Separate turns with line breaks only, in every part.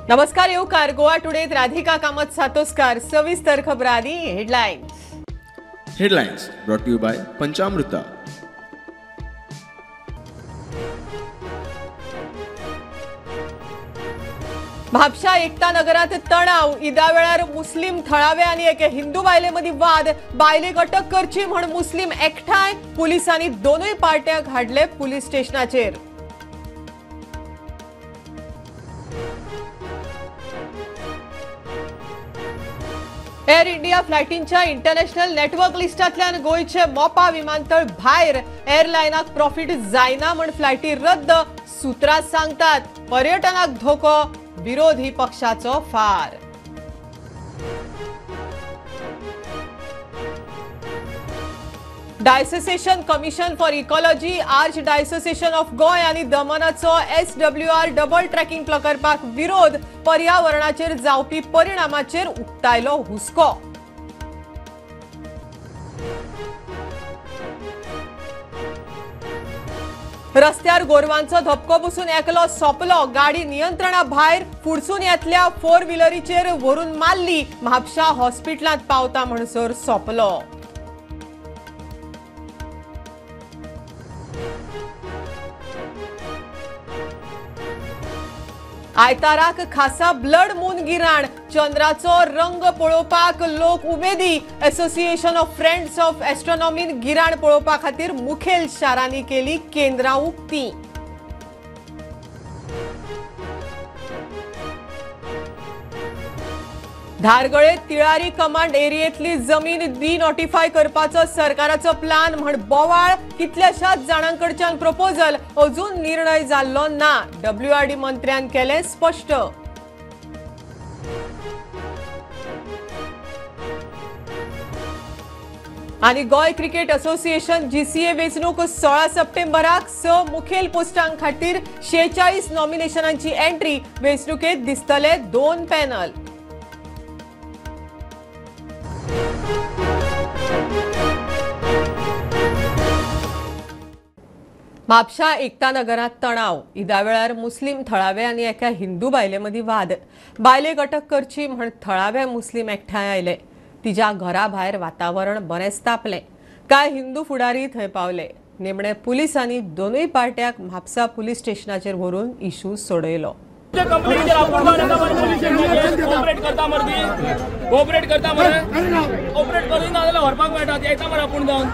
नमस्कार, येवकार गोवा टुडेत राधिका कामत सातोस्कार. सविस्तर खबरांनी
headlines brought to you by Panchamrita.
म्हापशा एकता नगरात तणाव. ईदा वेळार मुस्लिम थळावे आनी एके हिंदू बायले मदीं वाद. बायलेक अटक करची म्हण मुस्लिम एकठांय. पुलिसांनी दोनूय पार्ट्यांक हाडले पुलीस स्टेशनाचेर. एअर इंडिया फ्लायटींच्या इंटरनॅशनल नेटवर्क लिस्टांतल्यान गोयचे मोपा विमानतळ भायर. एअरलायनाक प्रॉफिट जायना म्हण फ्लायटी रद्द. सुत्रां सांगतात पर्यटनाक धोको. विरोधी पक्षाचो फार. Diocesan commission for ecology, archdiocesan of Goa आनी दमनाचो SWR डबल ट्रॅकिंग प्रकल्पाक विरोध. पर्यावरणाचेर जावपी परिणामाचेर उक्तायलो हुस्को. रस्त्यार गोरवांचो धपको बसून एकलो सोंपलो. गाडी नियंत्रणा भायर. फुडसून येतल्या 4 व्हिलरीचेर व्हरून मारली. म्हापशा हॉस्पिटलांत पावता म्हणसर सोंपलो. आयताराक खासा ब्लड मून गिराण. चंद्राचो रंग पळोवपाक लोक उमेदी. असोसिएशन ऑफ फ्रेंड्स ऑफ एस्ट्रोनॉमीन गिराण पळोवपा खातीर मुखेल शारांनी केली केंद्रां उक्ती. धारगळे तिळारी कमांड एरियेतली जमीन डिनोटिफाय करपाचो सरकाराचो प्लान म्हण बोवाळ. कितल्याशाच जाणांकडच्यान प्रपोजल. अजून निर्णय जाल्लो ना. WRD मंत्र्यान केले स्पष्ट. आणि गोय क्रिकेट असोसिएशन GCA वेंचणूक 16 सप्टेंबराक. 6 मुखेल पोस्टां खातीर 46 नॉमिनेशनांची एंट्री. वेंचणुकेत दिसतले 2 पॅनल. म्हापशा एकता नगरात तणाव. ईदा वेळार मुस्लिम थळावे आनी एका हिंदू बायले मदीं वाद. बायलेक अटक करची म्हण थळावे मुस्लिम एकठांय आयले. तिच्या घरा भायर वातावरण बरेंच तापलें. कांय हिंदू फुडारी थंय पावले. निमणे पुलिसांनी दोनूय पार्ट्यांक म्हापसा पुलीस स्टेशनाचेर व्हरून इशू सोडयलो.
कोऑपरेट करता मरे कोऑपरेट करून ना जाल्यार व्हरपाक मेळटा. येता मरे आपूण जावन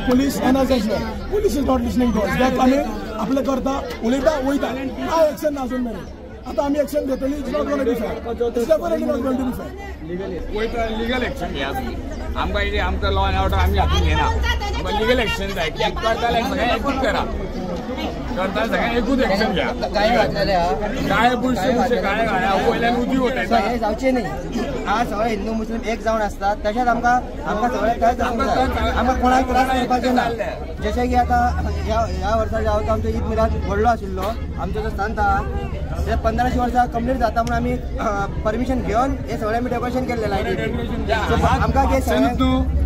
Police is not listening to us. They are coming, आपले करता, उलयता, वयता. हांव एक्शन नाजून मेरे. आता आमी एक्शन घेतली. It's not going to be fair. It's definitely not going to be fair.
वयता लीगल एक्शन घेया तुमी. आमकां लॉ एंड ऑर्डर आमी हातून घेना. आमकां लीगल एक्शन जाय. कित्याक करताले सगळें एकूच करा. करता सगळें एकूच एक्शन घ्या. काय बुरशे काय घाल्या वयल्यान उदी वतायता.
हे जावचें न्ही. आज सगळे हिंदू मुस्लिम एक जावन आसतात. तशेंच आमकां सगळें काय जावंक जाय. आमकां कोणाक त्रास करपाचें ना. जशें की आतां ह्या वर्सा जावं आमचो ईद मिलाद व्हडलो आशिल्लो. आमचो जो संत आहा ते 15शी वर्सां कंप्लीट जाता म्हणून आमी परमिशन घेवन हे सगळें आमी डेकोरेशन केल्लें लायटीन. आमकां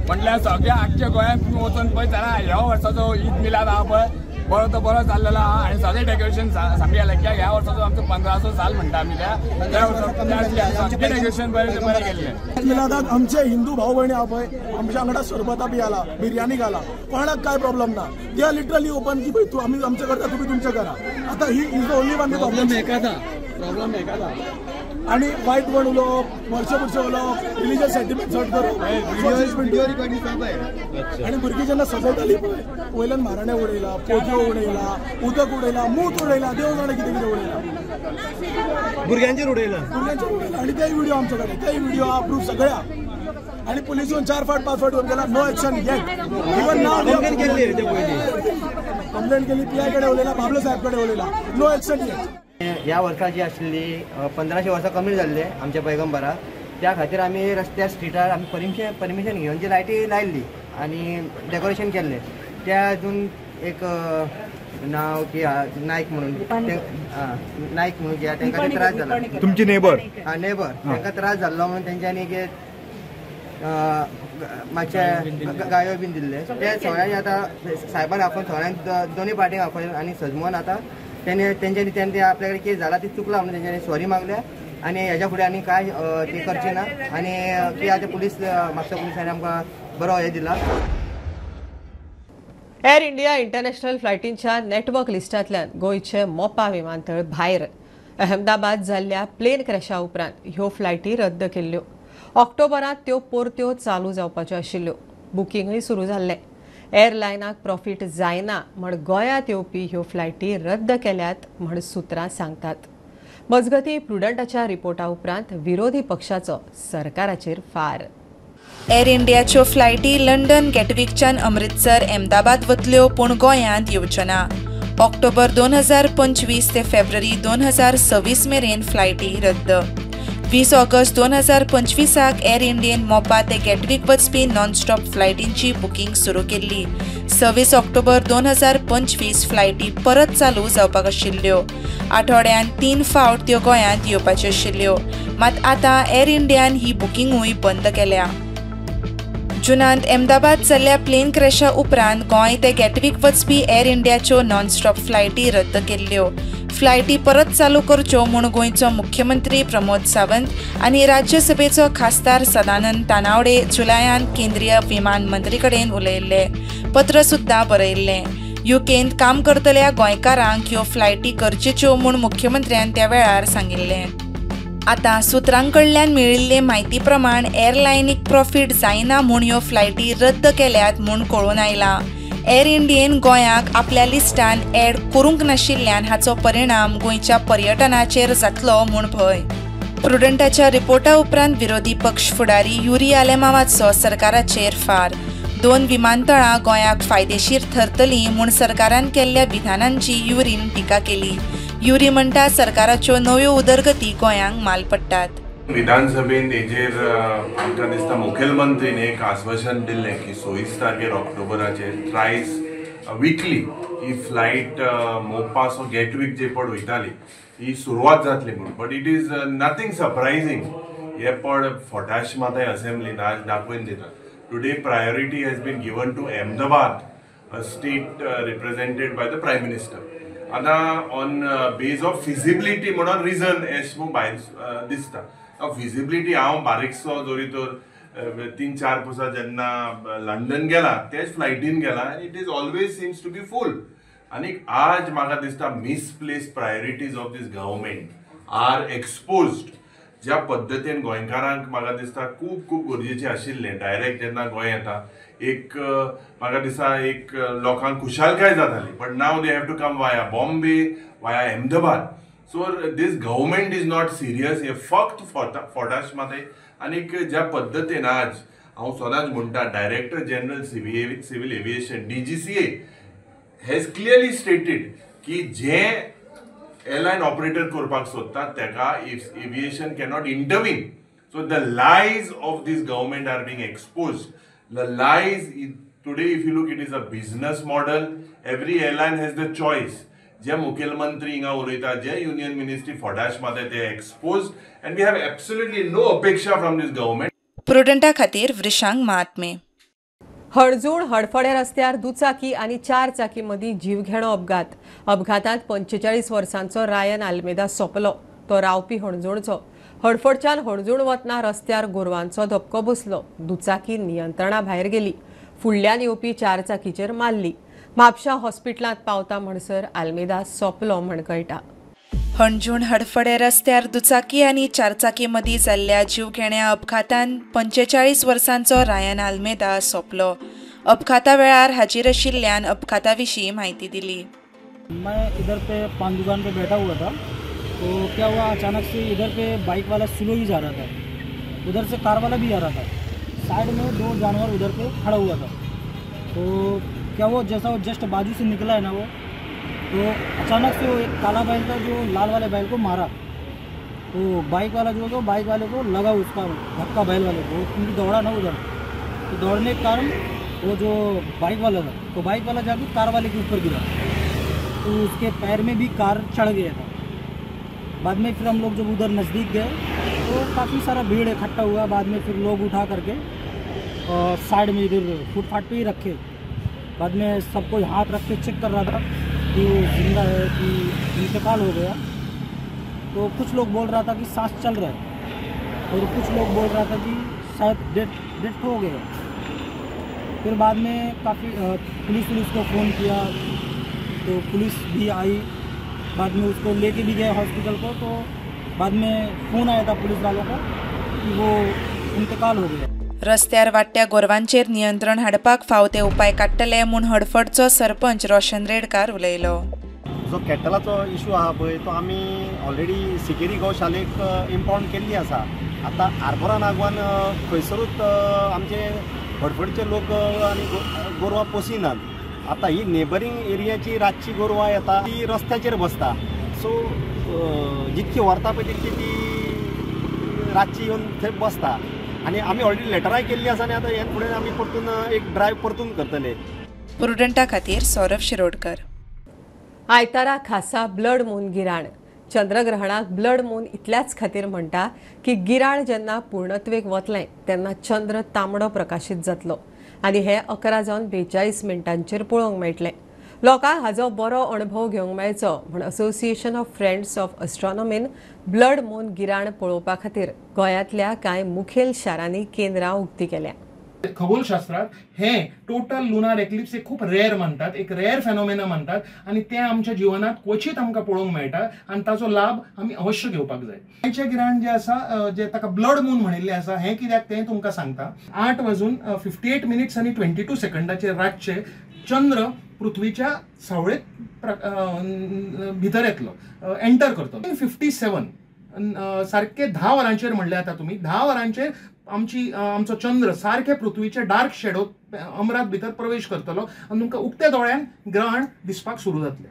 म्हटल्यार सगळ्या आख्या गोंयांत तुमी वचून पळयत जाल्यार ह्या वर्साचो ईद मिलाद आहा पळय बरो तो बरो जाल्लेलो आहा. आनी सगळें डेकोरेशन सामकें जालें. कित्याक ह्या वर्साचो आमचो 1500 साल म्हणटा आमी त्या वर्साचें डेकोरेशन बरें केल्लें.
मिलादाक आमचे हिंदू भाव भयणी आहा पळय आमच्या वांगडा सरबता बी आला, बिर्याणी घाला. कोणाक काय प्रॉब्लेम ना. दे आर लिटरली ओपन की तू आमी आमचें करता तुम्ही तुमचें करा. आता he is the only one problem.
Problem एकादा
आणि वाईट पण उलोवप वर्षे उलोवप रिलीजियस सेंटिमेंट चड करप आणि भुरगीं जेन्ना सजयतालीं पळय वयल्यान म्हाराणे उडयला पोतयो उडयला उदक उडयला मूत उडयला देव जाणे कितें कितें उडयला
भुरग्यांचेर उडयला
आणि तेय व्हिडिओ आमचे कडेन तेय व्हिडिओ हा प्रूफ सगळे आहा आणि पुलिसून 4 फावट 5 फावट गेला नो एक्शन येट इवन नाव कंप्लेंट केली पीआय कडेन उलयला बाबलो साहेब कडेन उलयला नो एक्शन येट
ह्या वर्साची आशिल्ली 1500 वर्सां कमी जाल्ले आमच्या पैगंबराक त्या खातीर आमी रस्त्यार स्ट्रिटार आमी परमिशन घेवन जी लायटी लायल्ली आनी डेकोरेशन केल्लें त्या हातून एक नाव की नायक म्हणून नायक म्हणून जे तांकां त्रास जाला
तुमची नेबर
नेबर तांकां त्रास जाल्लो म्हणून तेंच्यांनी मातशे गायो बीन दिल्ले ते सगळ्यांनी आतां साहेबान आफोवन सगळ्यांक दोनूय पार्टीक आफोवन आनी सजमोवन आतां तेंच्यांनी आपल्या कडेन केस जाला ती चुकला म्हणून तेंच्यांनी सॉरी मागल्या आनी हेज्या फुडें आनी कांय ती करची ना आनी की आतां पुलीस म्हापसा पुलिसांनी आमकां बरो हे दिला.
एअर इंडिया इंटरनॅशनल फ्लायटींच्या नेटवर्क लिस्टांतल्यान गोंयचे मोपा विमानतळ भायर. अहमदाबाद जाल्ल्या प्लेन क्रॅशा उपरांत ह्यो फ्लायटी रद्द केल्ल्यो. ऑक्टोबरांत त्यो परत्यो चालू जावपाच्यो आशिल्ल्यो. बुकींगय सुरू जाल्लें. एअरलायनाक प्रॉफीट जायना म्हण गोंयांत येवपी ह्यो फ्लायटी रद्द केल्यात म्हण सुत्रां सांगतात. मजगतीं प्रुडंटाच्या रिपोर्टा उपरांत विरोधी पक्षाचो सरकाराचेर फार.
एअर इंडियाच्यो फ्लायटी लंडन गॅटविकच्यान अमृतसर अहमदाबाद वतल्यो पूण गोंयांत येवच्यो ना. ऑक्टोबर 2025 ते फेब्रुवारी 2026 मेरेन फ्लायटी रद्द. 20 ऑगस्ट 2025 एअर इंडियन मोपा ते गॅटविक वचपी नॉन स्टॉप फ्लायटींची बुकींग सुरू केल्ली. 26 ऑक्टोबर 2025 फ्लायटी परत चालू जावपाक आशिल्ल्यो. आठवड्यान 3 फावट त्यो गोंयांत येवपाच्यो आशिल्ल्यो. मात आतां एअर इंडियान ही बुकींगूय बंद केल्या. जुनांत अहमदाबाद जाल्ल्या प्लेन क्रॅशा उपरांत गोंय ते गॅटविक वचपी एअर इंडियाच्यो नॉन स्टॉप फ्लायटी रद्द केल्ल्यो. फ्लायटी परत चालू करच्यो म्हूण गोंयचो मुख्यमंत्री प्रमोद सावंत आनी राज्यसभेचो खासदार सदानंद तानावडे जुलयात केंद्रीय विमान मंत्री कडेन उलयल्ले. पत्र सुद्दां बरयल्लें. युकेंत काम करतल्या गोंयकारांक ह्यो फ्लायटी गरजेच्यो म्हूण मुख्यमंत्र्यान त्या वेळार सांगिल्लें. आतां सुत्रां कडल्यान मेळिल्ले म्हायती प्रमाण एअरलायनीक प्रॉफीट जायना म्हूण ह्यो फ्लायटी रद्द केल्यात म्हूण कळून आयला. एअर इंडियेन गोंयाक आपल्या लिस्टान ऍड करूंक नाशिल्ल्यान हाचो परिणाम गोंयच्या पर्यटनाचेर जातलो म्हूण भंय. प्रुडंटाच्या रिपोर्टा उपरांत विरोधी पक्ष फुडारी युरी आलेमावाचो सरकाराचेर फार. 2 विमानतळां गोंयाक फायदेशीर ठरतलीं म्हूण सरकारान केल्ल्या विधानांची युरीन टिका केली. युरी म्हणटा सरकाराच्यो नव्यो उदरगती गोंयांक माल पडटात.
विधानसभेन हेजेर आमकां दिसता मुखेलमंत्रीन एक आश्वासन दिल्लें की 26 तारखेर ऑक्टोबराचेर थ्रायस विकली ही फ्लायट मोपा सो गॅटविक जे पड वयताली ही सुरवात जातली म्हणून. But it is nothing surprising. हे पड फोटाश माताय असेंब्लीन आज दाखोवन दिता. Today priority has been given to Ahmedabad, a state represented by the Prime Minister. आतां ऑन बेज ऑफ फिजिबिलिटी म्हणून रिजन एश भायर दिसता. फिजिबिलिटी हांव बारीकसो जोरी तर 3-4 पुसा जेन्ना लंडन गेला तेच फ्लायटीन गेला. It is always seems to be fool. आनी आज म्हाका दिसता misplace priorities of this government are exposed. ज्या पद्दतीन गोंयकारांक म्हाका दिसता खूब गरजेचें आशिल्लें. डायरेक्ट जेन्ना गोंय येता एक म्हाका दिसता एक लोकांक खुशालकाय जाताली. But now they have to come via Bombay, via Ahmedabad. So this government is not serious. हे फक्त फोटाश माताय. आनीक ज्या पद्दतीन आज हांव सदांच म्हणटा director general civil aviation DGCA has clearly stated की जे एअरलायन ऑपरेटर करपाक सोदतात तेका aviation cannot intervene. So the lies of this government are being exposed. The lies today, if you look, it is a business model. Every airline has the choice. जे मुखेलमंत्री हिंगा उलयता, जे युनियन मिनिस्ट्री फोडाश माता ते exposed, and we have absolutely no अपेक्षा from this government.
प्रुडंटा खातीर वृशांक महात्मे.
हणजूण हडफडे रस्त्यार दुचाकी आनी 4 चाकी मदीं जीवघेणो अपघात. अपघातांत 45 वर्सांचो रायन आल्मेदा सोंपलो. तो रावपी हणजूणचो. हडफडच्यान हणजूण वतना रस्त्यार गोरवांचो धपको बसलो. दुचाकी नियंत्रणा भायर गेली. फुडल्यान येवपी 4 चाकीचेर मारली. म्हापशा हॉस्पिटलांत पावता म्हणसर आल्मेदा सोंपलो म्हण कळटा.
हणजूण हडफडे रस्त्यार दुचाकी आनी चारचाकी मदीं जाल्ल्या जीवघेण्या अपघातांत 45 वर्सांचो रायन आल्मेदा सोंपलो. अपघाता वेळार हाजीर आशिल्ल्यान अपघाता विशीं म्हायती दिली.
मैं इधर पे पान दुकान पे बैठा हुआ था, तो क्या हुआ अचानक से इधर पे बाइक वाला स्लो ही जा रहा था, उधर से कार वाला भी आ रहा था. साइड में 2 जानवर उधर पे खड़ा हुआ था. तो क्या वो जैसा वो जस्ट बाजू से निकला है ना वो, तो अचानक से वो एक काला बैल था जो लाल वाले बैल को मारा. तो बाइक वाला जो था बाइक वाले को लगा उसका धक्का बैल वाले को, क्योंकि दौड़ा ना उधर. तो दौड़ने के कारण वो जो बाइक वाला था, तो बाइक वाला जाके कार वाले के ऊपर गिरा, तो उसके पैर में भी कार चढ़ गया था. बाद में फिर हम लोग जब उधर नज़दीक गए तो काफ़ी सारा भीड़ इकट्ठा हुआ. बाद में फिर लोग उठा करके साइड में इधर फुटपाथ पे ही रखे. बाद में सबको हाथ रख के चेक कर रहा था कि वो जिंदा है कि इंतकाल हो गया. तो कुछ लोग बोल रहा था कि सांस चल रहा है, और कुछ लोग बोल रहा था कि शायद डेथ हो गया. फिर बाद में काफ़ी पुलिस को फ़ोन किया, तो पुलिस भी आई. बाद में उसको लेके भी गए हॉस्पिटल को. तो बाद में फ़ोन आया था पुलिस वालों का कि वो इंतकाल हो गया.
रस्त्यार वाडट्या गोरवांचेर नियंत्रण हाडपाक फाव ते उपाय काडटले म्हूण हडफडचो सरपंच रोशन रेडकार उलयलो.
जो कॅटलाचो इशू आहा पळय तो आमी ऑलरेडी सिकेरी गौशालेक इम्पाउंड केल्ली आसा. आतां आर्बोरा नागवान खंयसरूच आमचे हडफडचे लोक आनी गोरवां पोसिनात. आतां ही नेबरींग एरियाची रातची गोरवां येता ती रस्त्याचेर बसता. सो जितकी व्हरता पळय तितकी ती रातची येवन थंय बसता. आनी आमी ऑलरेडी लेटराय केल्ली आसा आनी आतां हे फुडें आमी परतून एक ड्रायव्ह परतून करतले.
प्रुडंटा खातीर सौरभ शिरोडकर.
आयतारा खासा ब्लड मून गिराण. चंद्रग्रहणाक ब्लड मून इतल्याच खातीर म्हणटा की गिराण जेन्ना पूर्णत्वेक वतलें तेन्ना चंद्र तांबडो प्रकाशीत जातलो आनी हे 11:42 पळोवंक मेळटलें. लोकांक हाचो बरो अणभव घेवंक मेळचो म्हूण असोसिएशन ऑफ फ्रेंड्स ऑफ एस्ट्रॉनॉमीन ब्लड मून गिराण पळोवपा खातीर गोंयांतल्या कांय मुखेल शारांनी केंद्रां उक्तीं केल्या.
खगोलशास्त्रात हे टोटल लुनार एक्लिप्स एक खूप रेअर मानतात, एक रेअर फेनोमेना मानतात आणि ते आमच्या जीवनात क्वचित आमकां पळोवंक मेळटा आणि ताचो लाभ आमी अवश्य घेवपाक जाय. गोंयचें गिराण जे आसा जे ताका ब्लड मून म्हणिल्लें आसा हें कित्याक तें तुमकां सांगता. 8:58 आणि 22 सेकंदाचेर रातचे चंद्र पृथ्वीच्या सावळेत भितर येतलो, एंटर करतलो. 57 सारखे 10 वरांचेर म्हणले आता तुमी 10 वरांचेर आमचो चंद्र सारखे पृथ्वीचे डार्क शेडो अमरात भितर प्रवेश करतलो आनी तुमकां उक्त्या दोळ्यान ग्रहण दिसपाक सुरू जातलें.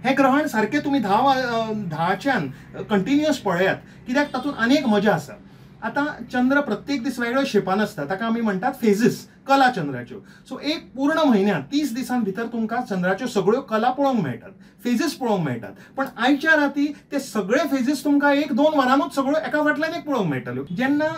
हे ग्रहण सारखे तुम्ही 10च्यान कंटिन्युअस पळयात कित्याक तातूंत अनेक मजा आसा. आता चंद्र प्रत्येक दीस वेगळ्या शेपान आसता, ताका आमी म्हणटात फेजीस, कला चंद्राच्यो. सो एक पूर्ण म्हयन्यात 30 दिसां भितर तुमकां चंद्राच्यो सगळ्यो कला पळोवंक मेळटात, फेजीस पळोवंक मेळटात. पण आयच्या राती ते सगळे फेजीस तुमकां 1-2 वरांनूच सगळ्यो एका फाटल्यान एक पळोवंक मेळटल्यो. जेन्ना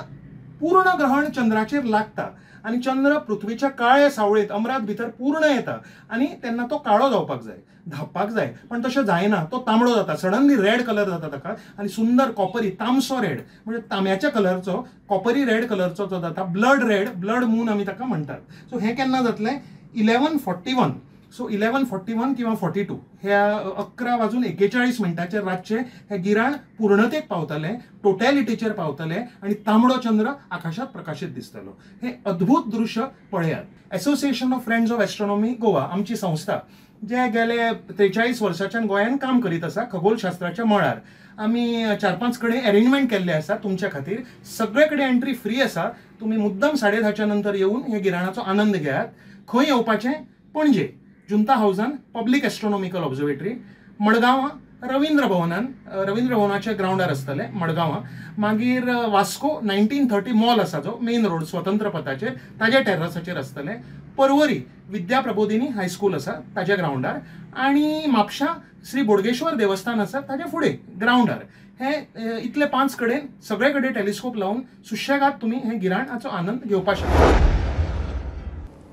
पूर्ण ग्रहण चंद्राचेर लागता आणि चंद्र पृथ्वीच्या काळ्या सावळेत अमरात भितर पूर्ण येता आणि तेन्ना तो काळो जावपाक जाय, धांपपाक जाय, पण तशें जायना. तो तांबडो जाता, सडनली रेड कलर जाता ताका आणि सुंदर कॉपरी तांबसो रेड म्हणजे तांब्याच्या कलरचो कॉपरी रेड कलरचो जो जाता ब्लड रेड, ब्लड मून आमी ताका म्हणटात. सो हे केन्ना जातलें 11:41. सो 11:41 किंवा 42 ह्या 11:41 रातचे हे गिराण पूर्णतेक पावतले, टोटॅलिटीचेर पावतले आणि तांबडो चंद्र आकाशात प्रकाशित दिसतलो. हे अद्भुत दृश्य पळयात. Association of friends of astronomy Goa आमची संस्था जे गेले 43 वर्सांच्यान गोंयांत काम करीत आसा खगोलशास्त्राच्या मळार. आमी 4-5 कडेन अरेंजमेंट केल्ले आसा तुमच्या खातीर. सगळे कडेन एंट्री फ्री आसा. तुमी मुद्दम 10:30 नंतर येवन हे गिराणाचो आनंद घेयात. खंय येवपाचें? पणजे जुंता हाऊसान पब्लिक एस्ट्रॉनॉमिकल ऑब्झर्वेटरी, मडगांवां रवींद्र भवनाच्या ग्राउंडार आसतले मडगांवां. मागीर वास्को 1930 मॉल आसा जो मेन रोड स्वतंत्र पथाचेर ताज्या टेरसाचेर आसतले. पर्वरी विद्या प्रबोधिनी हायस्कूल आसा ताज्या ग्राउंडार आणि म्हापशा श्री बोडगेश्वर देवस्थान आसा ताज्या फुडें ग्राउंडार. हे इतले 5 कडेन सगळे कडेन टेलिस्कोप लावून सुशेगाद तुमी हे गिराणाचो आनंद घेवपाक शकता.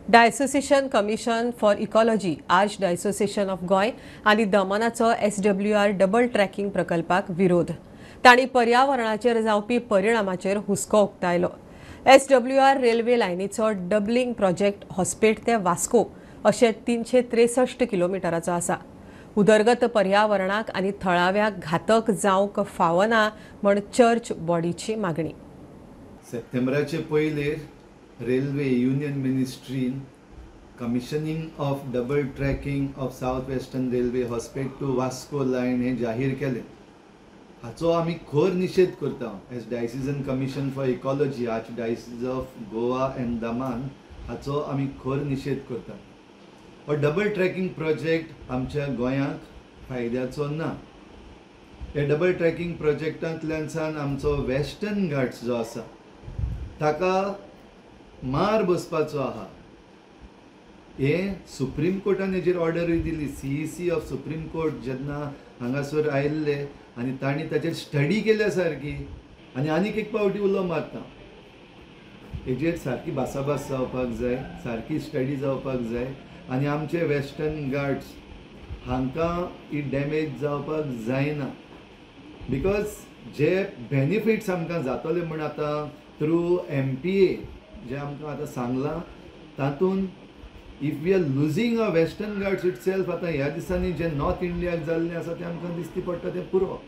Diocesan commission for ecology, archdiocesan of Goa आणि दमनाचो SWR डबल ट्रॅकिंग प्रकल्पाक विरोध. तांणी पर्यावरणाचेर जावपी परिणामाचेर हुस्को उक्तायलो. SWR रेल्वे लायनीचो डबलिंग प्रोजेक्ट हॉस्पेट ते वास्को अशे 363 किलोमिटराचो आसा. उदरगत पर्यावरणाक आनी थळाव्याक घातक जावंक फावना म्हण चर्च बॉडीची मागणी.
सप्टेंबराचे पयलीं रेल्वे युनियन मिनिस्ट्रीन commissioning of double tracking of south western railway Hospet to Vasco line हे जाहीर केले. हाचो आमी खोर निशेध करता. As diocesan commission for ecology archdiocese of Goa and Daman हाचो आमी खोर निशेध करता. हो डबल ट्रॅकिंग प्रोजेक्ट आमच्या गोंयांक फायद्याचो ना. हे डबल ट्रॅकिंग प्रोजेक्टांतल्यान आमचो वेस्टर्न घाट्स जो आसा ताका मार बसपाचो आहा. हे सुप्रीम कोर्टान हेजेर ऑर्डरूय दिली. CEC ऑफ सुप्रीम कोर्ट जेन्ना हांगासर आयिल्ले आनी तांणी ताचेर स्टडी केल्या सारकी आनी आनीक एक पावटी उलो मारता. हेजेर सारकी भासाभास जावपाक जाय, सारकी स्टडी जावपाक जाय आनी आमचे वेस्टर्न घाट्स हांकां ही डॅमेज जावपाक जायना. बिकॉज जे बेनिफिट्स आमकां जातले म्हण आतां थ्रू MPA जे आमकां आतां सांगलां तातूंत if we are losing a Western Ghats इट सेल्फ आतां ह्या दिसांनी जे नॉर्थ इंडियाक जाल्लें आसा तें आमकां दिसती पडटा तें पुरो.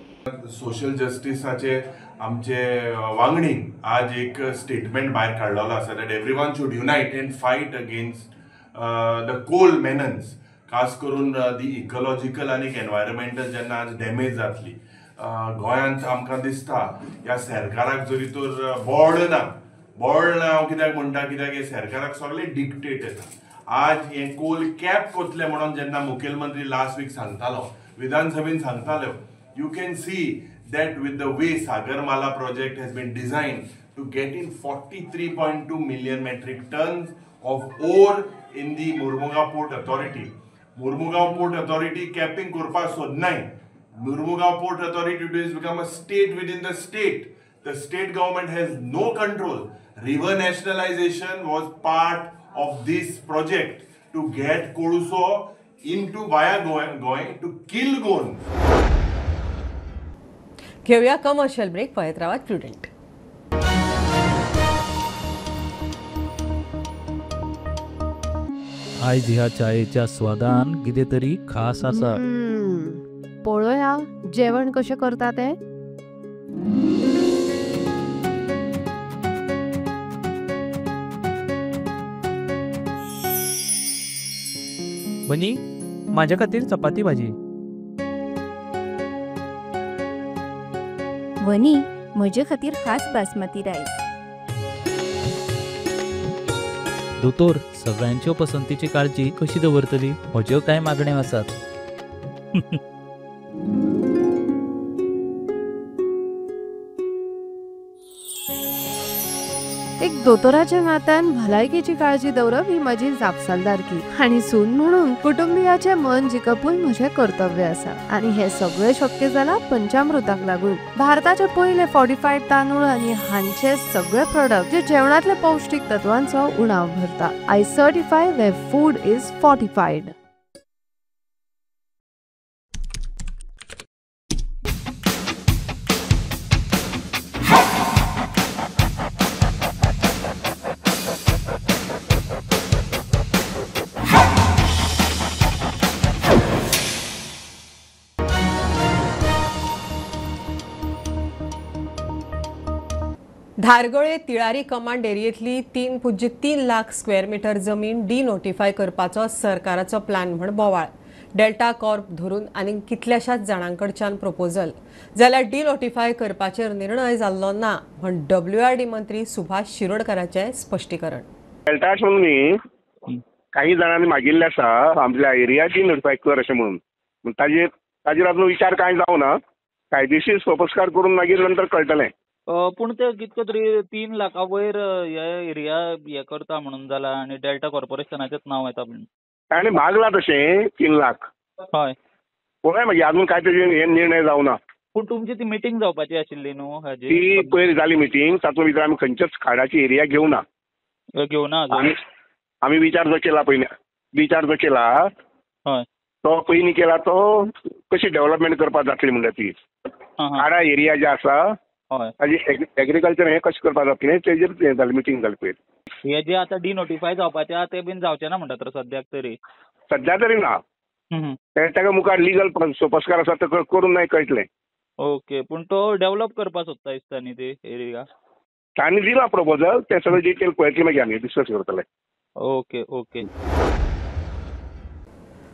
सोशल जस्टिसाचे आमचे वांगडी आज एक स्टेटमेंट भायर काडलेलो आसा that everyone should unite and fight against the coal menace. खास करून दी इकॉलॉजिकल आनी एनवायरमेंटल जेन्ना आज डॅमेज जातली गोंयांत आमकां दिसता ह्या सरकाराक जरी तर बोर्ड ना हांव कित्याक म्हणटा कित्याक हे सरकाराक सगळे डिक्टेट येता. आज हे कोल कॅप कोतले म्हणून जेन्ना मुखेलमंत्री लास्ट वीक सांगतालो विधानसभेन सांगतालो you can see that with the way Sagarmala project has been designed to get in 43.2 million metric tons of ore in the Murmugaon Port Authority. Murmugaon Port Authority capping kurpa sodnai. Murmugaon Port Authority today has become a state within the state. The state government has no control. River nationalization was part of this project to get Koduso into via Goy to kill Gon.
घेऊया commercial break. पळत राहा prudent.
आयज ह्या चायेच्या स्वादान कितें तरी खास आसा.
पळोवया जेवण कशें करता ते.
बनी माझ्या खातीर चपाती भाजी.
वनी म्हजे खातीर खास बासमती रायस.
दोतोर सगळ्यांच्यो पसंतीची काळजी कशी दवरतली? म्हज्यो कांय मागण्यो आसात.
एक दोतोराच्या नात्यान भलायकेची काळजी दवरप ही माझी जापसालदारकी आणि सून म्हणून कुटुंबियाचे मन जिखपूय म्हजे कर्तव्य आसा. आणि हे सगळे शक्य जाला पंचामृताक लागून. भारताचे पहिले फॉर्टिफाईड तांदूळ आणि हांचे सगळे प्रोडक्ट जे जेवणातले पौष्टिक तत्वांचो उणाव भरता. I certify where food is fortified.
धारगळे तिळारी कमांड एरियेतली 3.3 लाख स्क्वेअर मीटर जमीन डिनोटिफाय करपाचो सरकाराचो प्लॅन म्हण बोवाळ. डेल्टा कॉर्प धरून आनी कितल्याशाच जाणांकडच्यान प्रपोजल जाल्यार डिनोटिफाय करपाचेर निर्णय जाल्लो ना म्हण WRD मंत्री सुभाष शिरोडकराचे स्पश्टीकरण.
डेल्टा म्हणून काही जणांनी मागिल्ले आसा आपल्या एरिया डिनोटिफाय कर अशें म्हणून. ताजेर अजून विचार कांय जावना. कायदेशीर सोपस्कार करून मागीर नंतर कळटलें.
पूण ते कितको तरी 3 लाखा वयर हे एरिया हे करता म्हणून जाला आनी डेल्टा कॉर्पोरेशनाचेच नांव येता.
ताणें मागला तशें 3 लाख.
हय
पळय मागीर अजून काय तेजेर हे निर्णय जावना.
पूण तुमची ती मिटींग जावपाची आशिल्ली न्हू हाजी.
ती पयर जाली मिटींग. तातूंत भितर आमी खंयच्याच खाडाची एरिया घेवना. आमी विचार जो केला
हय
तो पयलीं केला तो कशी डेव्हलपमेंट करपाक जातली म्हणटा ती खाडा एरिया जे आसा ताजी एग्रीकल्चर हे कशें करपाक जातलें तेजेर हें जालें मिटींग जाली पयर.
हे जे आतां डिनोटिफाय जावपाचें आहा ते बीन जावचें ना म्हणटा तर सद्याक तरी.
सध्या तरी ना. ताका मुखार लिगल सोपस्कार आसा तो करून नाही कळटलें.
ओके, पूण तो डेव्हलप करपाक सोदता दिसता न्ही ते एरिया.
तांणी दिला प्रपोजल, ते सगळे डिटेल पळयतले मागीर आमी डिस्कस करतले.
Okay okay.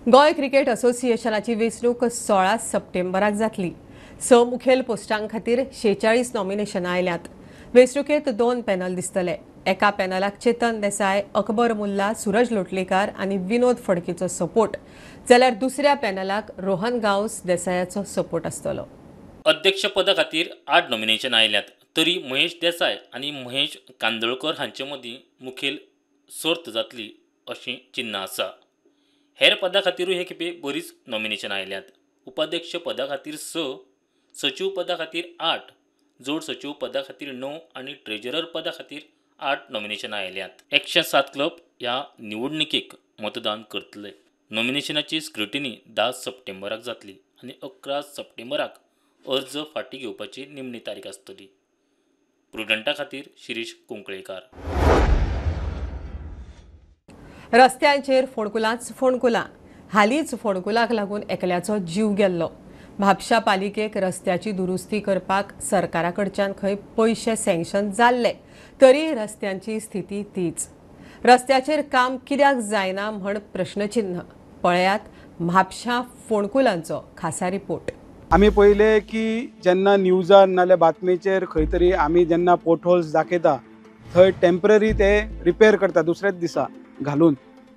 गोंय क्रिकेट असोसिएशनाची वेंचणूक 16 सप्टेंबराक जातली. 6 मुखेल पोस्टां खातीर 46 नॉमिनेशनां आयल्यात. वेंचणुकेंत 2 पॅनल दिसतले. एका पॅनलाक चेतन देसाय, अकबर मुल्ला, सूरज लोटलीकार आनी विनोद फडकेचो सपोर्ट, जाल्यार दुसऱ्या पॅनलाक रोहन गांवस देसायाचो सपोर्ट आसतलो.
अध्यक्षपदा खातीर 8 नॉमिनेशन आयल्यात. तरी महेश देसाय आनी महेश कांदोळकर हांचे मदीं मुखेल सर्त जातली अशीं चिन्नां आसा. हेर पदा खातीरूय हे खेपे बरीच नॉमिनेशन आयल्यात. उपाध्यक्ष पदा खातीर 6, सचिव पदा खातीर 8, जोड सचिव पदा खातीर 9 आनी ट्रेजरर पदा खातीर 8 नॉमिनेशनां आयल्यात. 107 क्लब ह्या निवडणुकेक मतदान करतले. नॉमिनेशनाची स्क्रुटिनी 10 सप्टेंबराक जातली आनी 11 सप्टेंबराक अर्ज फाटीं घेवपाची निमणी तारीख आसतली. प्रुडंटा खातीर शिरीश कुंकळेकार.
रस्त्यांचेर फोंडकुलांच फोंडकुलां. हालींच फोंडकुलाक लागून एकल्याचो जीव गेल्लो. म्हापशा पालिकेक रस्त्याची दुरुस्ती करपाक सरकारा कडच्यान खंय पयशे सँक्शन जाल्ले, तरी रस्त्यांची स्थिती तीच. रस्त्याचेर काम कित्याक जायना म्हण प्रश्नचिन्ह. पळयात म्हापशा फोंडकुलांचो खासा रिपोर्ट.
आमी पळयले की जेन्ना न्यूजार नाल्यार बातमेचेर खंय तरी आमी जेन्ना पोर्ट होल्स दाखयता थंय टेम्पररी ते रिपेर करता दुसऱ्याच दिसा घालून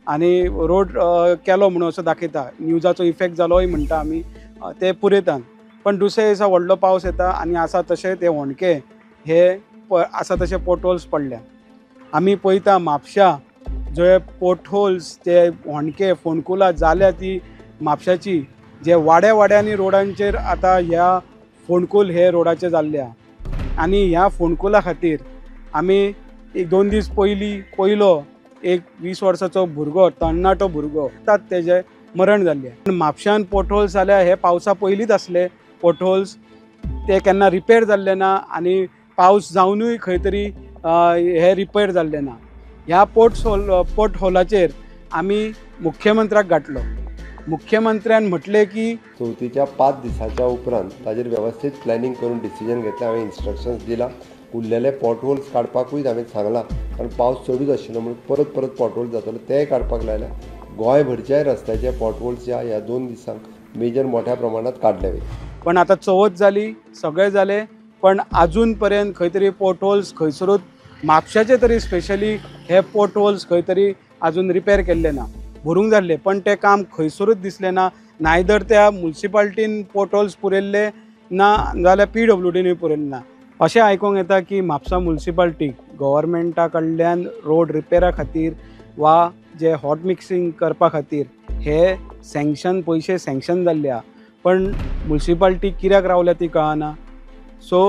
आनी रोड केलो म्हणून असो दाखयता. न्यूजाचो इफेक्ट जालोय म्हणटा आमी ते पुरयतात. पण दुसऱ्या दिसा व्हडलो पावस येता आनी आसा तशे ते होणके हे आसा तशे पोर्ट होल्स पडल्या. आमी पळयता म्हापशा जे पोर्ट होल्स ते होणके फोंडकुलां जाल्या ती म्हापशाची जे वाड्या वाड्यांनी रोडांचेर आतां ह्या फोंडकूल हे रोडाचे जाल्ल्या. आनी ह्या फोंडकुला खातीर आमी 1-2 दीस पयलो एक 20 वर्साचो भुरगो तरणाटो भुरगो तेजे मरण जाल्लें. म्हापशान पोर्ट होल्स जाल्या हे पावसा पयलींच आसले पोर्ट होल्स. ते केन्ना रिपेर जाल्ले ना आनी पावस जावनूय खंय तरी हे रिपेर जाल्ले ना. ह्या पोर्ट होलाचेर आमी मुख्यमंत्र्याक गाठलो. मुख्यमंत्र्यान म्हटलें की
चवथीच्या 5 दिसाच्या उपरांत ताजेर वेवस्थीत प्लॅनिंग करून डिसिजन घेतलें. हांवें इन्स्ट्रक्शन्स दिला. उरलेले पोर्ट होल्स काडपाकूय हांवें सांगलां कारण पावस चडूच आशिल्लो म्हणून परत पोर्ट होल्स जातलो तेय काडपाक लायल्या. गोंयभरच्या रस्त्याचे पोर्ट होल्स ह्या 2 दिसांक मेजर मोठ्या प्रमाणात काडले वय.
पण आतां चवथ जाली, सगळें जालें, पण आजून पर्यंत खंय तरी पोर्ट होल्स खंयसरूच म्हापशाचे तरी स्पेशली हे पोर्ट होल्स खंय तरी आजून रिपेर केल्ले ना. भरूंक जाल्ले पण ते काम खंयसरूच दिसलें ना. नायदर त्या म्युन्सिपाल्टीन पोर्ट होल्स पुरयल्ले ना जाल्यार PWDनूय पुरयल्ले ना. अशें आयकूंक येता की म्हापसा म्युन्सिपाल्टीक गव्हर्मेंटा कडल्यान रोड रिपेरा खातीर वा जे हॉट मिक्सिंग करपा खातीर हे पयशे सँक्शन जाल्ल्या पण म्युन्सिपाल्टी कित्याक रावल्या ती कळना. सो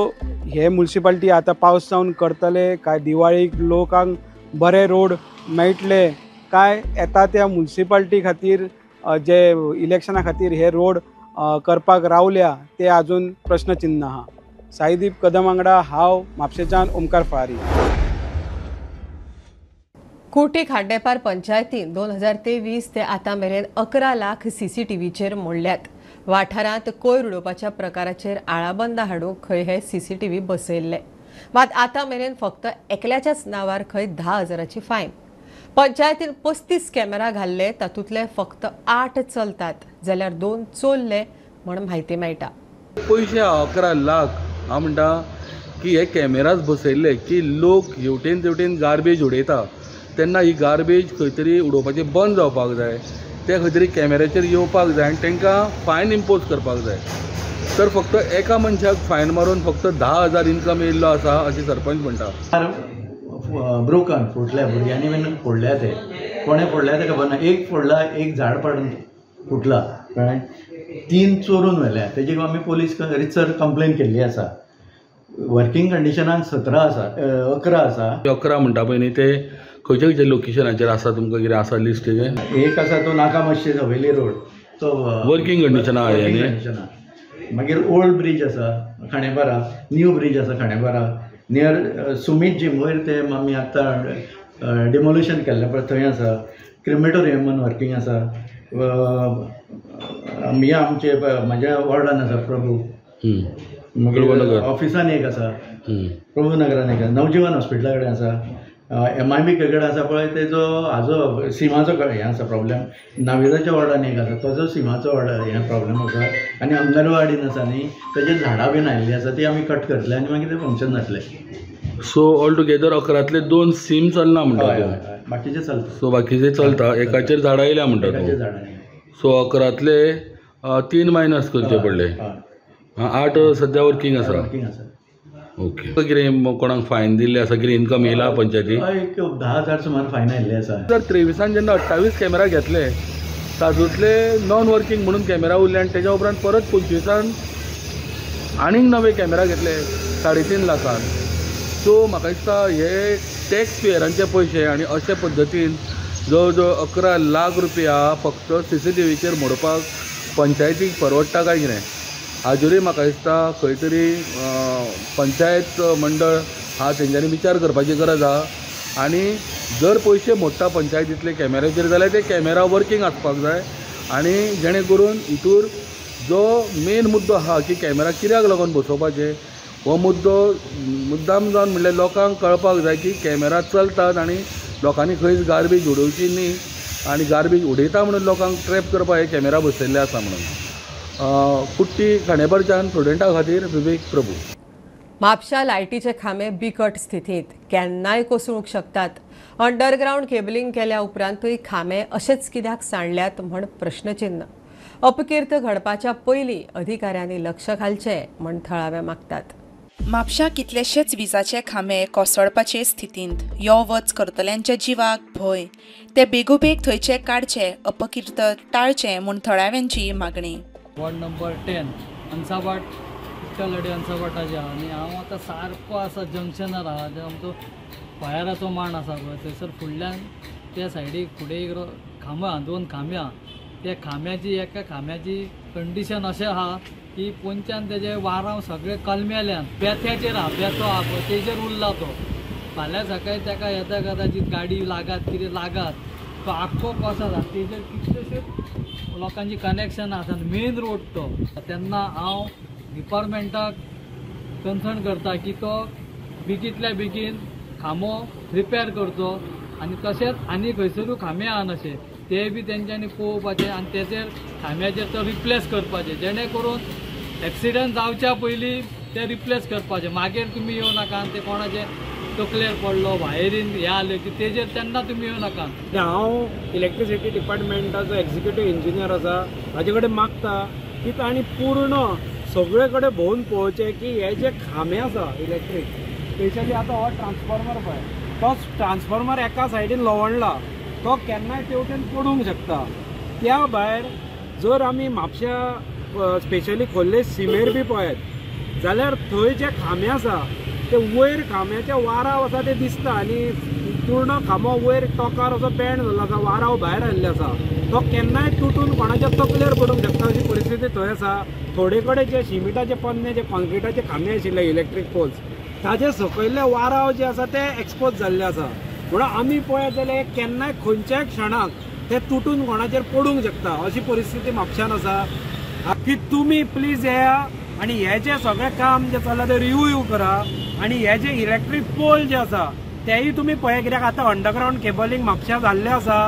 हे म्युन्सिपाल्टी आतां पावस जावन करतले काय दिवाळीक लोकांक बरे रोड मेळटले काय येता त्या म्युन्सिपाल्टी खातीर जे इलेक्शना खातीर हे रोड करपाक रावल्या ते आजून प्रश्नचिन्ह आहा. साईदीप कदम वांगडा हांव म्हापशेच्यान ओमकार फळारी.
कुर्टी खांडेपार पंचायतीन 2023 ते आतां मेरेन 11 लाख CCTVचेर मोडल्यात. वाठारांत कोयर उडोवपाच्या प्रकाराचेर आळाबंद हाडूंक खंय हे CCTV बसयल्ले. मात आतां मेरेन फक्त एकल्याच्याच नांवार खंय 10,000ची फायन. पंचायतीन 35 कॅमेरा घाल्ले, तातूंतले फक्त 8 चलतात जाल्यार 2 चोरले म्हण म्हायती मेळटा.
पयशे 11 लाख हांव म्हणटा की हे कॅमेराज बसयल्ले की लोक हेवटेन तेवटेन गार्बेज उडयता तेन्ना ही गार्बेज खंय तरी उडोवपाचें बंद जावपाक जाय. ते खंय तरी कॅमेराचेर येवपाक जाय आनी तांकां फायन इम्पोज करपाक जाय. तर फक्त एका मनशाक फायन मारून फक्त 10,000 इन्कम येयल्लो आसा अशें सरपंच म्हणटा.
ब्रोकन फुटल्या भुरग्यांनी बीन फोडल्या ते कोणें फोडल्या ते खबर ना. एक फोडला, एक झाड पडून फुटला कळ्ळें. 3 चोरून व्हेल्या. तेजी आमी पोलीस रितसर कंप्लेन केल्ली आसा. वर्किंग कंडिशनान 17 आसा 11 आसा.
11 म्हणटा पळय न्ही ते खंयच्या खंयच्या लोकेशनाचेर आसा तुमकां कितें आसा लिस्ट तेजें?
एक आसा तो नाका मस्जिद हवेली रोड तो
वर्किंग कंडिशना आहे न्ही.
मागीर ओल्ड ब्रिज आसा खांडेपारा, न्यू ब्रिज आसा खांडेपारा नियर सुमित जीम वयर ते आमी आतां डिमोल्यूशन केल्लें पळय थंय आसा. क्रिमेटोरियमान वर्किंग आसा. आमचे म्हाज्या वॉर्डान आसा प्रभू, मागीर ऑफिसान एक आसा प्रभू नगरान एक आसा, नवजीवन हॉस्पिटला कडेन आसा, MIB कडेन आसा पळय तेजो हाजो सिमाचो हें आसा प्रॉब्लेम, नाविदाच्या वॉर्डान एक आसा तोजो सिमाचो हें प्रॉब्लेम आसा, आनी अंगणवाडीन आसा न्ही तेजे झाडां बीन आयिल्लीं आसा ती आमी कट करतले आनी मागीर तें फंक्शन जातलें.
सो ऑल टुगेदर 11तले 2 सीम चलना म्हणटा तूं?
बाकीचे चलता.
सो बाकीचे चलता, एकाचेर झाडां येयल्या म्हणटा तूं? सो 11तले 3 मायनस करचे पडले. 8 सद्या वर्किंग आसा. ओके. कितें कोणाक फायन दिल्ले आसा, कितें इन्कम येयला पंचायती?
एक 10,000 सुमार फायन आयिल्ले आसा.
2023 जेन्ना 28 कॅमेरा घेतले तातूंतले नॉन वर्किंग म्हणून कॅमेरा उरले आनी तेज्या उपरांत परत 25 आनीक नवे कॅमेरा घेतले 3.5 लाखान. सो म्हाका दिसता हे टॅक्स पेयरांचे पयशे आनी अशे पद्दतीन जवळ जवळ 11 लाख रुपया फक्त CCTVचेर मोडपाक पंचायतीक परवडटा काय कितें? हाजेरूय म्हाका दिसता खंय तरी पंचायत मंडळ हा तेंच्यांनी विचार करपाची गरज आहा. आनी जर पयशे मोडटा पंचायतींतले कॅमेऱ्याचेर जाल्यार ते कॅमेरा वर्किंग आसपाक जाय, आनी जेणे करून हितूर जो मेन मुद्दो आहा की कॅमेरा कित्याक लागून बसोवपाचे हो मुद्दो मुद्दाम जावन म्हणल्यार लोकांक कळपाक जाय की कॅमेरा चलतात आनी लोकांनी खंयच गार्बेज उडोवची न्ही, आनी गार्बेज उडयता म्हणून लोकांक ट्रॅप करपाक हे कॅमेरा बसयल्ले आसा म्हणून. कुट्टी खांडेपारच्यान स्टुडंटा खातीर विवेक प्रभू.
म्हापशा लायटीचे खांबे बिकट स्थितीत केन्नाय कोसळूंक शकतात. अंडरग्राउंड केबलिंग केल्या उपरांतूय खांबे अशेच कित्याक सांडल्यात म्हण प्रश्नचिन्ह. अपकीर्त घडपाच्या पयलीं अधिकाऱ्यांनी लक्ष घालचें म्हण थळावे मागतात.
म्हापशा कितलेशेच विजाचे खांबे कोसळपाचे स्थितींत यो वच करतल्यांच्या जिवाक भंय. ते बेगोबेग थंयचे काडचे, अपकीर्त टाळचे म्हूण थळाव्यांची मागणी.
वॉर्ड नंबर 10 अंसाबाट विठ्ठल अंसाबाटाचे आहा आनी हांव आतां सारको आसा जंक्शनार आहा जे आमचो फायराचो मांड आसा पळय थंयसर फुडल्यान त्या सायडीक फुडें एक खांबो आहा, 2 खांबे आहा. त्या खांब्याची एका खांब्याची कंडिशन अशें आहा की पोंच्यान तेजे वारांव सगळे कलमेल्यान बेथ्याचेर आहा, बेथो आहा पळय तेजेर उरला तो. फाल्यां सकाळीं ताका येता कदाचित गाडी लागात कितें लागात तो आख्खो कसो आसा तेजेर कितलेशेच लोकांची कनेक्शनां आसात, मेन रोड तो. तेन्ना हांव डिपार्टमेंटाक कन्सर्न करता की तो बेगींतल्या बेगीन खांबो रिपेर करचो आनी तशेंच आनी खंयसरूय खांबे आहा अशे ते बी तेंच्यांनी पळोवपाचे आनी तेचेर खांब्याचेर तो रिप्लेस करपाचे जेणे करून एक्सिडंट जावच्या पयलीं ते रिप्लेस करपाचे. मागीर तुमी येवं नाका आनी ते कोणाचे तकलेर पडलो भायरीन हे आले की तेजेर तेन्ना तुमी येवं नाका.
हांव इलेक्ट्रिसिटी डिपार्टमेंटाचो एक्झिक्युटीव इंजिनियर आसा ताजे कडेन मागता की तांणी पूर्ण सगळे कडेन भोंवन पळोवचें की हे जे खांबे आसा इलेक्ट्रीक स्पेशली आतां हो ट्रान्सफॉर्मर पळय तो ट्रान्सफॉर्मर एका सायडीन लवणला तो केन्नाय तेवटेन पडूंक शकता. त्या भायर जर आमी म्हापशा स्पेशली खोर्ले सीमेर बी पळयत जाल्यार थंय जे खांबे आसा ते वयर खांब्याचे वाराव आसा ते दिसता आनी पूर्ण खांबो वयर टोकार असो बँड जाल्लो आसा, वाराव भायर आयिल्ले आसा, तो केन्नाय तुटून कोणाच्या तकलेर पडूंक शकता अशी परिस्थिती थंय आसा. थोडे कडेन जे सिमिटाचे पन्ने जे कॉन्क्रिटाचे खांबे आशिल्ले इलेक्ट्रीक पोल्स ताजे सकयल्ले वाराव जे आसा ते एक्सपोज जाल्ले आसा. म्हणून आमी पळयत जाल्यार केन्नाय खंयच्याय क्षणाक ते तुटून कोणाचेर पडूंक शकता अशी परिस्थिती म्हापशान आसा. की तुमी प्लीज येया आनी हे जे सगळें काम जे चल्लां ते रिव्यू करा आनी हे जे इलेक्ट्रीक पोल जे आसा तेय तुमी पळय कित्याक आतां अंडरग्राउंड केबलिंग म्हापशा जाल्लें आसा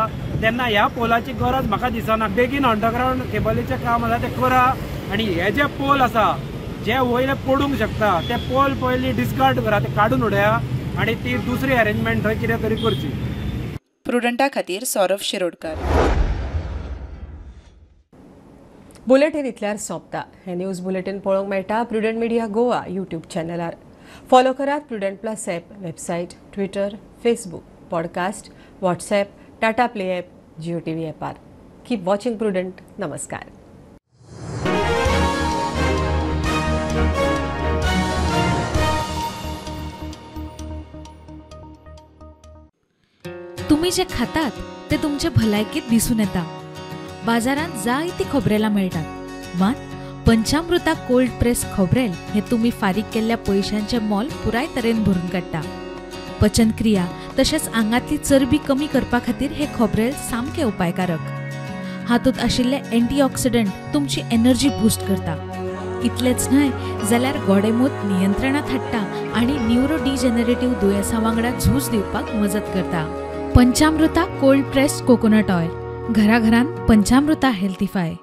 तेन्ना ह्या पोलाची गरज म्हाका दिसना. बेगीन अंडरग्राउंड केबलीचें काम आसा तें करा आनी हे जे पोल आसा जे वयले पडूंक शकता ते पोल पयलीं डिस्कार्ड करा, ते काडून उडया आनी ती दुसरी अरेंजमेंट थंय कितें तरी करची.
प्रुडंटा खातीर सौरभ शिरोडकर.
बुलेटिन इतल्यार सोंपता. हे न्यूज बुलेटिन पळोवंक मेळटा प्रुडंट मिडिया गोवा यूट्यूब चॅनलार. फॉलो करात Prudent plus app, website, Twitter, Facebook, podcast, WhatsApp, Tata play app, Jio TV ॲपार. Keep watching Prudent. नमस्कार.
तुम्ही जे खातात ते तुमच्या भलायकीत दिसून येता. बाजारात जायती खोबरेलां मेळटात मात पंचामृता कोल्ड प्रेस खोबरेल हे तुम्ही फारीक केल्ल्या पयशांचे मोल पुराय तरेन भरून काडटा. पचनक्रिया तशेंच आंगातली चरबी कमी करपा खातीर हे खोबरेल सामके उपायकारक. हातूंत आशिल्ले एंटीऑक्सिडंट तुमची एनर्जी बूस्ट करता। इतलेंच न्हय जाल्यार गोडेमूत नियंत्रणांत हाडटा आनी न्यूरोडिजेनरेटिव्ह दुयेंसां वांगडा झूज दिवपाक मजत करता। पंचामृता कोल्ड प्रेस्ड कोकोनट ऑयल, घरा घरान पंचामृता हेल्थीफाय।